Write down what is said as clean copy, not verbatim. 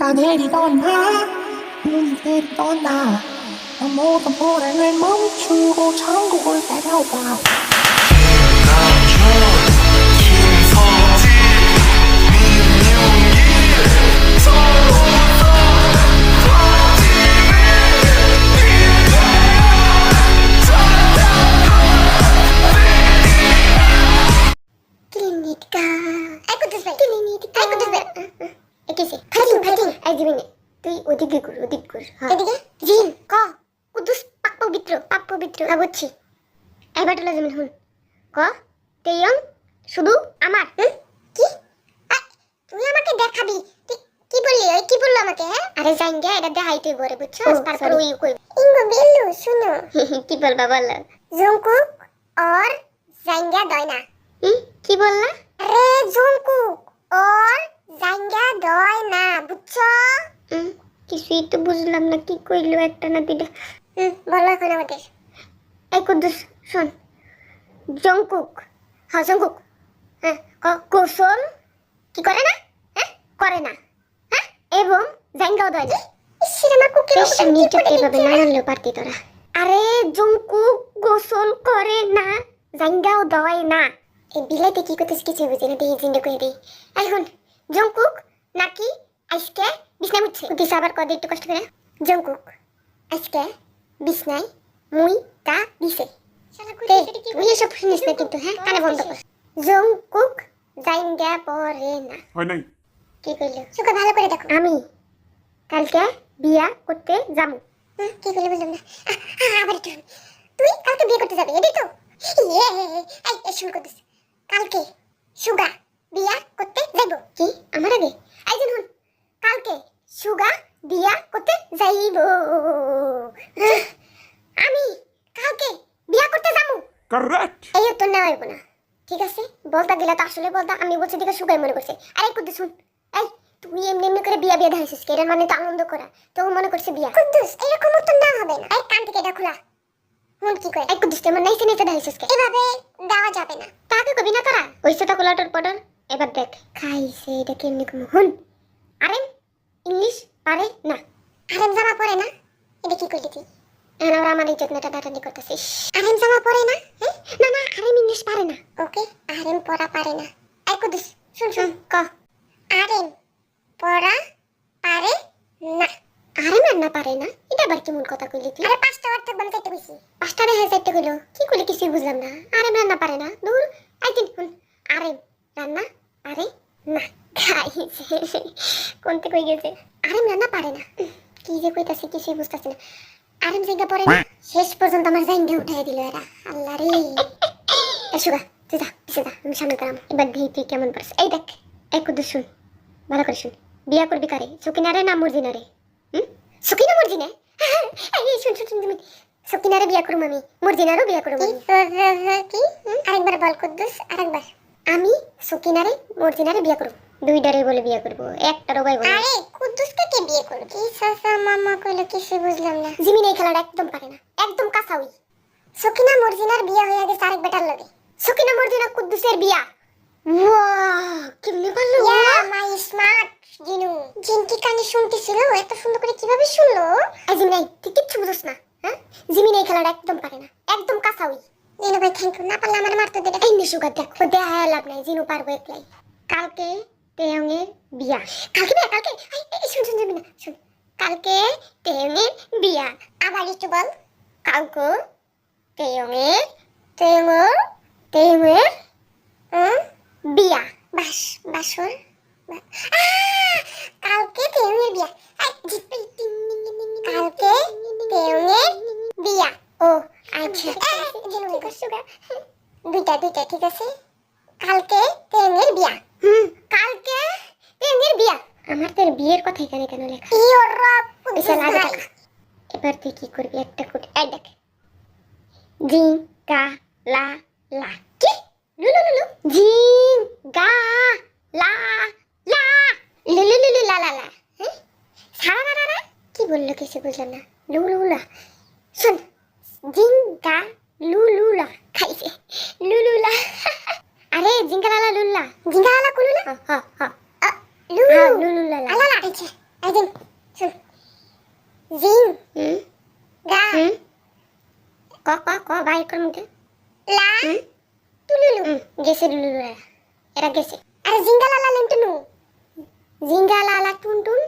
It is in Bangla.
비가 내리던 눈이 내리던 날 모든 불행을 멈추고 천국을 따라와 Klinika. Aku tuh baik. Klinika. Aku tuh baik. Oke sih. Kating. Ayo gimana? Tuh udik gur. Ketiga. Jin. Ko. Kudus pak pabitro. Abuchi. এবার তোলা যেমন হুন ক তেয়ং শুধু আমার কি তুই আমাকে দেখাবি তুই কি বললি ওই কি বললো আমাকে হ্যাঁ আরে জাইঙ্গা এটা দেখাইতে বলে বুঝছো তারপর ওই কই ইঙ্গো বেলু শুনো কি বলবা বলো জংকুক और জাইঙ্গা দয়না কি বললা আরে জংকুক और জাইঙ্গা দয়না বুঝছো কিছুই তো বুঝলাম না কি কইলো একটা না দুইটা বলো এখন আমাদের এই কুদ্দুস শোন জংকুক হ্যাঁ কুসুম কি করে না হ্যাঁ করে না হ্যাঁ এবং জাইঙ্গাও দেয় না নিজকে এভাবে না আনলেও পারতি তোরা আরে জংকুক গোসল করে না জাইঙ্গাও দেয় না এই বিলাইতে কি করতেছ কিছু বুঝি না দিয়ে জিন্দ করে দিই এখন জংকুক নাকি আজকে বিছনায় মুছছে কুদ্দুস আবার কত একটু কষ্ট করে জংকুক আজকে বিছনায় মুই তা দিছে তুই এসব শুনিস না কিন্তু হ্যাঁ কানে বন্ধ কর জংকুক জাইঙ্গা পরে না হয় নাই কি কইলো সুকা ভালো করে দেখো আমি কালকে বিয়া করতে যাবো কি কইলো বুঝলাম না আবার একটু তুই কালকে বিয়ে করতে যাবি এটাই তো এই শুরু করছিস কালকে সুগা বিয়া করতে যাইবো কি আমার আগে এই যে শুন কালকে সুগা বিয়া করতে যাইবো আমি কালকে বিয়া করতে যাবো কারেক্ট এই উত্তর নেওয়া হইব না ঠিক আছে বলতা গেলে তো আসলে বলতা আমি বলছি দিকে সুগাই মনে করছে আরে কুদ্দুস শুন এই তুই এমনি করে বিয়া দেখাইছিস এর মানে তো আনন্দ করা তো মনে করছে বিয়া কুদ্দুস এরকম উত্তর না হবে না এই কান থেকে এটা খোলা হুন কি কয় এই কুদ্দুস তেমন নাইছে দেখাইছিস এভাবে দেওয়া যাবে না তাকে কবি না তোরা ওই সেটা কোলাটোর পড়ন এবার দেখ খাইছে এটা কেমনি কম হুন আরেম ইংলিশ পারে না আরেম জামা পরে না এটা কি কইলি তুই আর আমার ইজ্জত নেটা দাঁড়ানি করতেছিস আরেম জামা পরে না না আরেম ইংলিশ পারে না ওকে আরেম পড়া পারে না এই কুদ্দুস শুন ক আরেম পড়া পারে না আরেম আর না পারে না এটা আবার কেমন কথা কইলি তুই আরে পাঁচটা অর্থ বানাইতে কইছি পাঁচটা দেখা যাইতে কইলো কি কইলি কিছুই বুঝলাম না আরেম রান্না পারে না দূর এই দিন শুন আরেম রান্না পারে না খাইছে কোনতে কই গেছে আরেম রান্না পারে না কি যে কইতাছি কিছুই বুঝতাছি না আরেম জায়গা পরে না শেষ পর্যন্ত আমার জাইঙ্গা উঠাই দিল এরা আল্লাহ রে এসুগা তুই যা আমি সামনে গেলাম এবার দেখি তুই কেমন পারছ এই দেখ এই কুদ্দুস শুন ভালো করে শুন বিয়া করবি কারে সকিনারে না মর্জিনারে সকিনা মর্জিনা এই শুন তুমি সকিনারে বিয়া করব আমি মর্জিনারও বিয়া করব আমি কি আরেকবার বল কুদ্দুস আরেকবার আমি সকিনারে মর্জিনারে বিয়া করব দুইটারে বলে বিয়া করব একটারও ভাই বলে আরে কুদ্দুসকে কে বিয়ে করবে কি সাসা মামা কইলো কিছু বুঝলাম না জিমিন এই খেলাটা একদম পারে না একদম কাঁচাউই সকিনা মর্জিনার বিয়া হয়ে গেছে আরেক বেটার লগে সকিনা মর্জিনা কুদ্দুসের বিয়া ওয়াও কেমনে পারলো ইয়া মাই স্মার্ট জিনু জিনকি কানে শুনতেছিল এত সুন্দর করে কিভাবে শুনলো এই জিমিন তুই কিচ্ছু বুঝছ না হ্যাঁ জিমিন এই খেলাটা একদম পারে না একদম কাঁচাউই জিনু ভাই থ্যাংক ইউ না পারলে আমার মারতে দেবে এই নিশুগা দেখো দেখা লাভ নাই জিনু পারবো একলাই কালকে তেয়ংয়ের বিয়া কালকে শুন যাবি না শুন কালকে তেয়ংয়ের বিয়া আবার একটু বল কালকে তেয়ংয়ের বিয়া বাসর কালকে তেয়ংয়ের বিয়া কালকে তেয়ংয়ের বিয়া ও আচ্ছা দুইটা ঠিক আছে কালকে তেয়ংয়ের বিয়া কালকে তেয়ংয়ের বিয়া আমার তোর বিয়ের কথা এখানে কেন লেখা এবার তুই কি করবি একটা কোটি এই দেখ জিং গা লা লা কি লুলুলুলু জিং গা লা লা লুলুলুলু লা লা লা সারা না না কি বললো কিছু বুঝলাম না লুলুলা শুন জিং গা লুলুলা খাইছে লুলুলা আরে জিঙ্গালালা লুল্লা জিঙ্গালালা কুলুলা লুলুলা আলালা আচ্ছা জিং শুন জিং গা ক বাইর কর মুখে লা টুলুলু গেছে লুলু এরা গেছে আরে জিঙ্গা লালা লেন্টুনু জিঙ্গা লালা টুনটুন